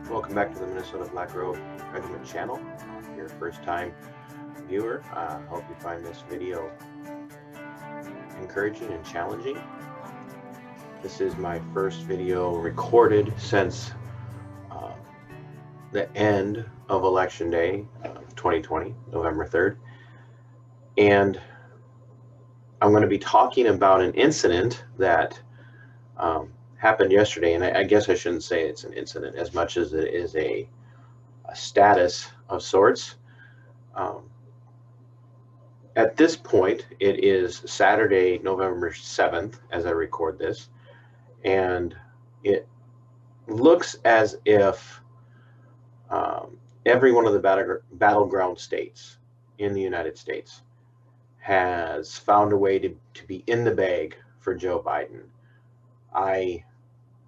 Welcome back to the Minnesota Black Robe Regiment channel. If you're a first-time viewer, I hope you find this video encouraging and challenging. This is my first video recorded since the end of Election Day 2020, November 3rd. And I'm going to be talking about an incident that happened yesterday, and I guess I shouldn't say it's an incident as much as it is a status of sorts. At this point, it is Saturday, November 7th, as I record this, and it looks as if every one of the battleground states in the United States has found a way to be in the bag for Joe Biden. I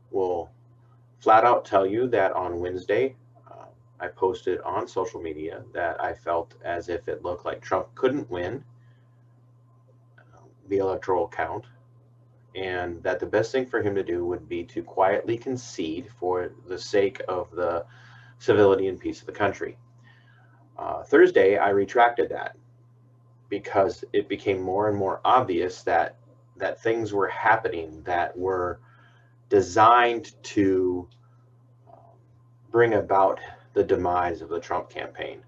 will flat out tell you that on Wednesday, I posted on social media that I felt as if it looked like Trump couldn't win the electoral count, and that the best thing for him to do would be to quietly concede for the sake of the civility and peace of the country. Thursday, I retracted that because it became more and more obvious that things were happening that were designed to bring about the demise of the Trump campaign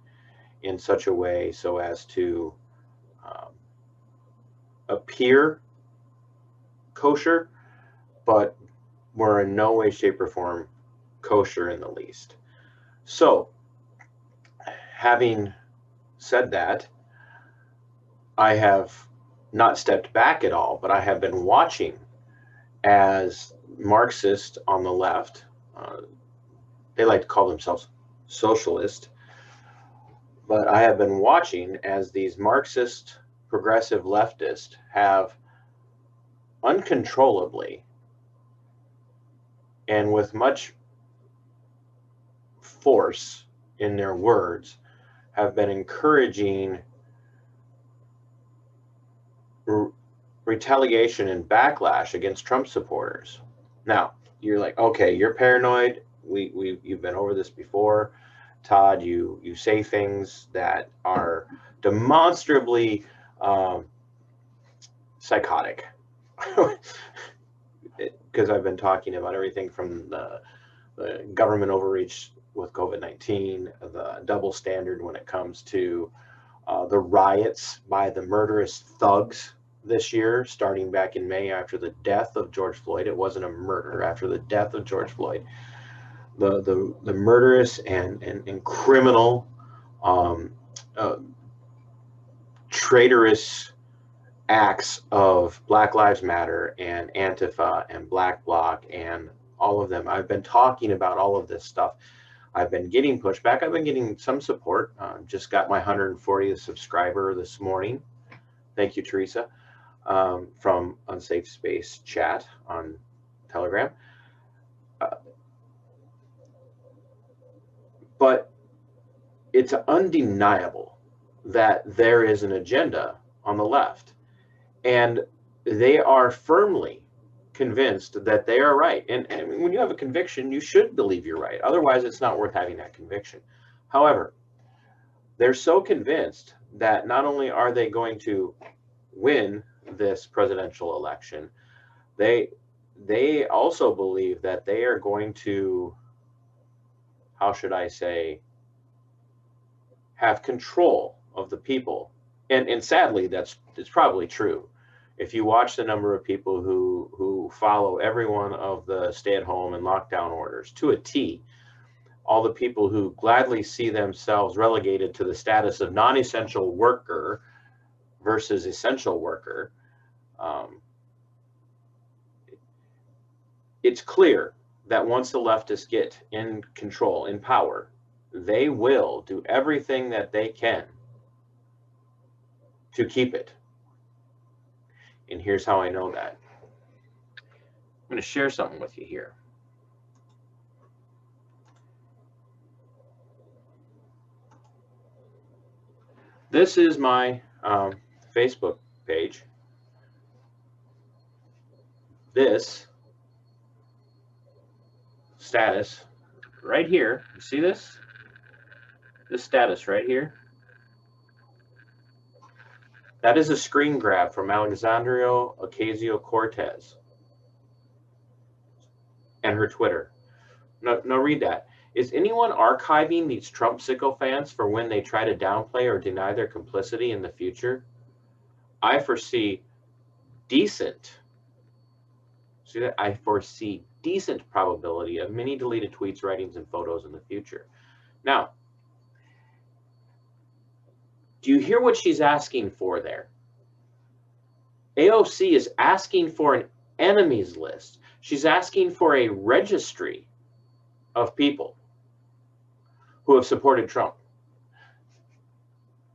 in such a way so as to appear kosher, but were in no way, shape, or form kosher in the least. So, having said that, I have not stepped back at all, but I have been watching as Marxists on the left, they like to call themselves socialist, but I have been watching as these Marxist progressive leftists have uncontrollably and with much force in their words have been encouraging retaliation and backlash against Trump supporters. Now, you're like, okay, you're paranoid. You've been over this before. Todd, you say things that are demonstrably psychotic. Because I've been talking about everything from the government overreach with COVID-19, the double standard when it comes to the riots by the murderous thugs this year, starting back in May after the death of George Floyd. It wasn't a murder. After the death of George Floyd, the murderous and criminal, traitorous acts of Black Lives Matter and Antifa and Black Bloc and all of them. I've been talking about all of this stuff. I've been getting pushback. I've been getting some support. Just got my 140th subscriber this morning. Thank you, Teresa, from Unsafe Space Chat on Telegram. But it's undeniable that there is an agenda on the left, and they are firmly convinced that they are right. And when you have a conviction, you should believe you're right. Otherwise, it's not worth having that conviction. However, they're so convinced that not only are they going to win this presidential election, they also believe that they are going to, how should I say, have control of the people. And sadly, it's probably true. If you watch the number of people who follow every one of the stay-at-home and lockdown orders to a T, all the people who gladly see themselves relegated to the status of non-essential worker versus essential worker, it's clear that once the leftists get in control, in power, they will do everything that they can to keep it. And here's how I know that. I'm going to share something with you here. This is my Facebook page. This status right here, you see this? This status right here? That is a screen grab from Alexandria Ocasio Cortez and her Twitter. No, read that. Is anyone archiving these Trump sycophants for when they try to downplay or deny their complicity in the future? I foresee decent, see that? I foresee decent probability of many deleted tweets, writings, and photos in the future. Now, do you hear what she's asking for there? AOC is asking for an enemies list. She's asking for a registry of people who have supported Trump.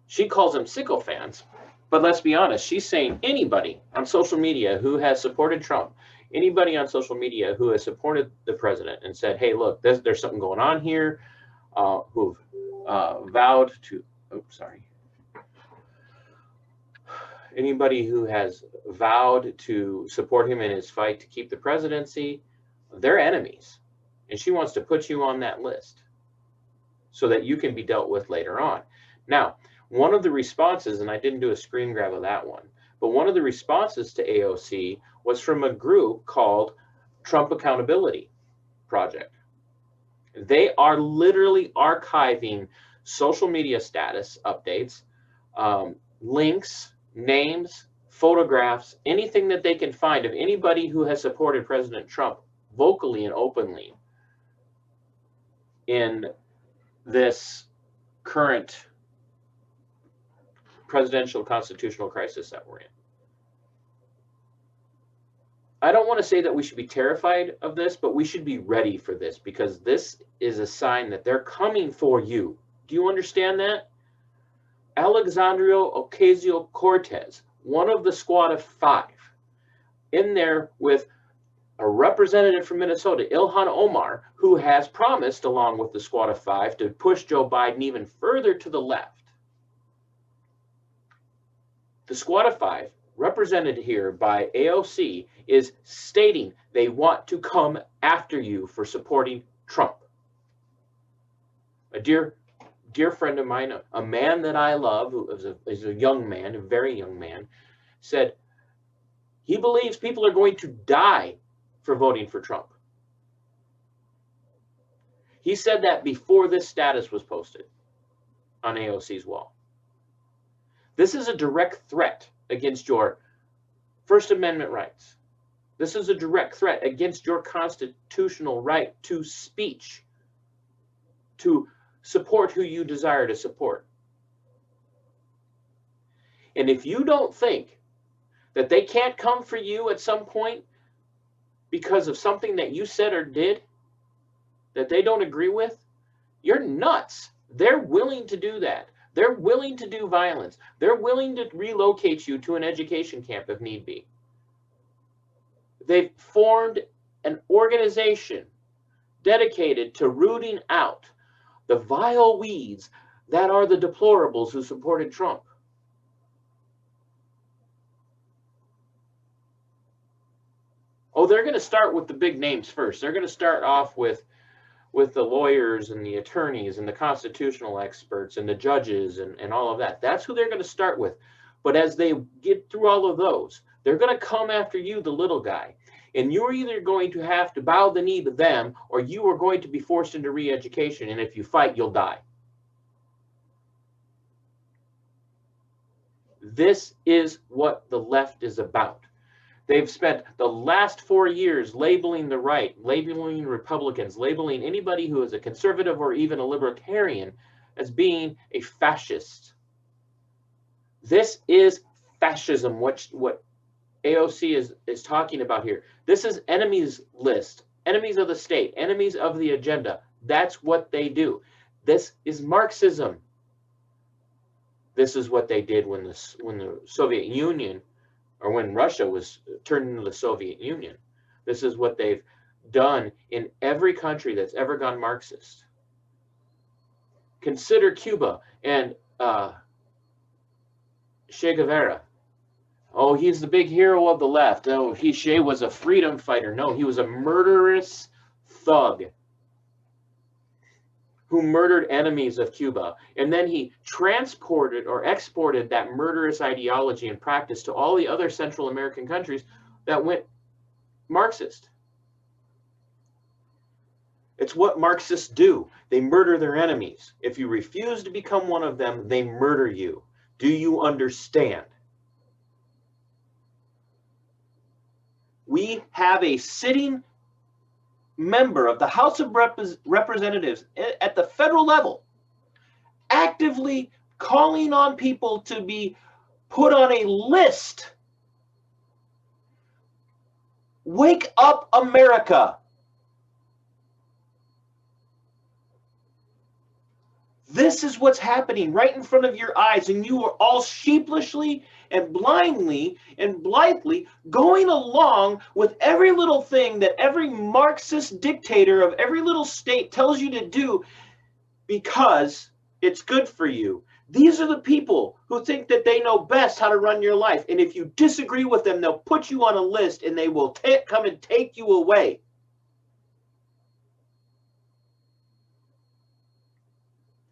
She calls them sycophants, but let's be honest, she's saying anybody on social media who has supported Trump, anybody on social media who has supported the president and said, hey, look, there's something going on here, who've vowed to, anybody who has vowed to support him in his fight to keep the presidency, they're enemies. And she wants to put you on that list so that you can be dealt with later on. Now, one of the responses, and I didn't do a screen grab of that one, but one of the responses to AOC was from a group called Trump Accountability Project. They are literally archiving social media status updates, links, names, photographs, anything that they can find of anybody who has supported President Trump vocally and openly in this current presidential constitutional crisis that we're in. I don't want to say that we should be terrified of this, but we should be ready for this, because this is a sign that they're coming for you. Do you understand that? Alexandria Ocasio Cortez, one of the squad of 5, in there with a representative from Minnesota, Ilhan Omar, who has promised, along with the squad of 5, to push Joe Biden even further to the left. The squad of 5, represented here by AOC, is stating they want to come after you for supporting Trump. A dear friend of mine, a man that I love, who is a young man, a very young man, said he believes people are going to die for voting for Trump. He said that before this status was posted on AOC's wall. This is a direct threat against your First Amendment rights. This is a direct threat against your constitutional right to speech, to support who you desire to support. And if you don't think that they can't come for you at some point because of something that you said or did that they don't agree with, you're nuts. They're willing to do that. They're willing to do violence. They're willing to relocate you to an education camp if need be. They've formed an organization dedicated to rooting out the vile weeds that are the deplorables who supported Trump. Oh, they're going to start with the big names first. They're going to start off with the lawyers and the attorneys and the constitutional experts and the judges and all of that. That's who they're going to start with. But as they get through all of those, they're going to come after you, the little guy. And you're either going to have to bow the knee to them, or you are going to be forced into re-education. And if you fight, you'll die. This is what the left is about. They've spent the last 4 years labeling the right, labeling Republicans, labeling anybody who is a conservative or even a libertarian as being a fascist. This is fascism, what AOC is talking about here. This is enemies list, enemies of the state, enemies of the agenda. That's what they do. This is Marxism. This is what they did when the Soviet Union, or when Russia was turned into the Soviet Union. This is what they've done in every country that's ever gone Marxist. Consider Cuba and Che Guevara. Oh, he's the big hero of the left. Oh, Che was a freedom fighter. No, he was a murderous thug. who murdered enemies of Cuba. And then he transported or exported that murderous ideology and practice to all the other Central American countries that went Marxist. It's what Marxists do. They murder their enemies. If you refuse to become one of them, they murder you. Do you understand? We have a sitting member of the House of Representatives at the federal level actively calling on people to be put on a list. Wake up, America. This is what's happening right in front of your eyes, and you are all sheepishly and blindly and blithely going along with every little thing that every Marxist dictator of every little state tells you to do because it's good for you. These are the people who think that they know best how to run your life, and if you disagree with them, they'll put you on a list and they will come and take you away.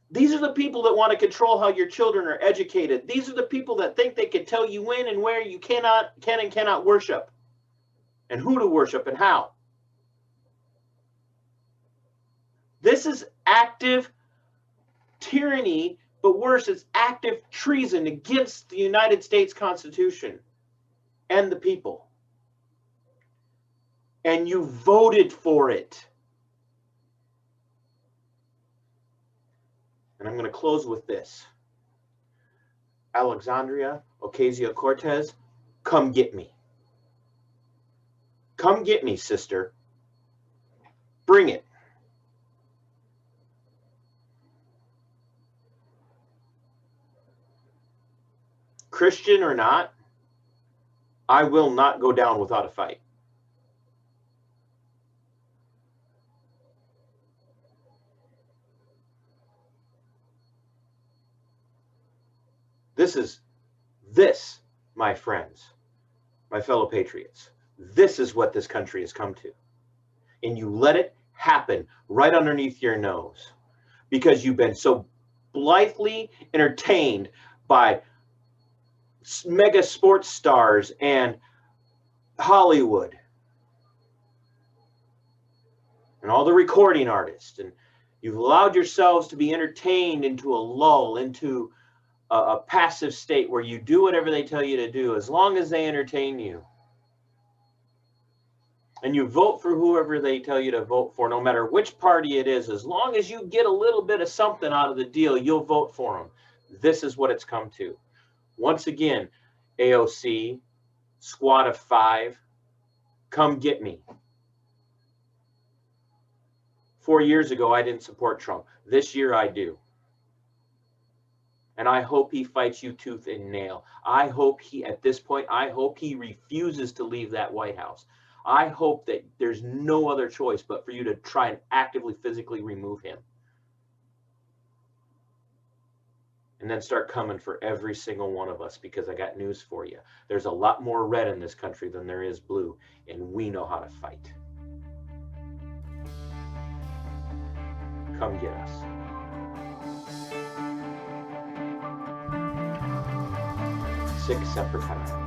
These are the people that want to control how your children are educated. These are the people that think they can tell you when and where you can and cannot worship, and who to worship and how. This is active tyranny, but worse, it's active treason against the United States Constitution and the people. And you voted for it. And I'm going to close with this. Alexandria Ocasio Cortez, come get me. Come get me, sister. Bring it. Christian or not, I will not go down without a fight. This, my friends, my fellow patriots, this is what this country has come to. And you let it happen right underneath your nose because you've been so blithely entertained by mega sports stars and Hollywood and all the recording artists, and you've allowed yourselves to be entertained into a lull, into a passive state where you do whatever they tell you to do as long as they entertain you. And you vote for whoever they tell you to vote for, no matter which party it is. As long as you get a little bit of something out of the deal, you'll vote for them. This is what it's come to. Once again, AOC, squad of 5, come get me. 4 years ago, I didn't support Trump. This year, I do. And I hope he fights you tooth and nail. I hope at this point, I hope he refuses to leave that White House. I hope that there's no other choice but for you to try and actively, physically remove him. And then start coming for every single one of us, because I got news for you. There's a lot more red in this country than there is blue, and we know how to fight. Come get us. Sic Semper Tyrannis.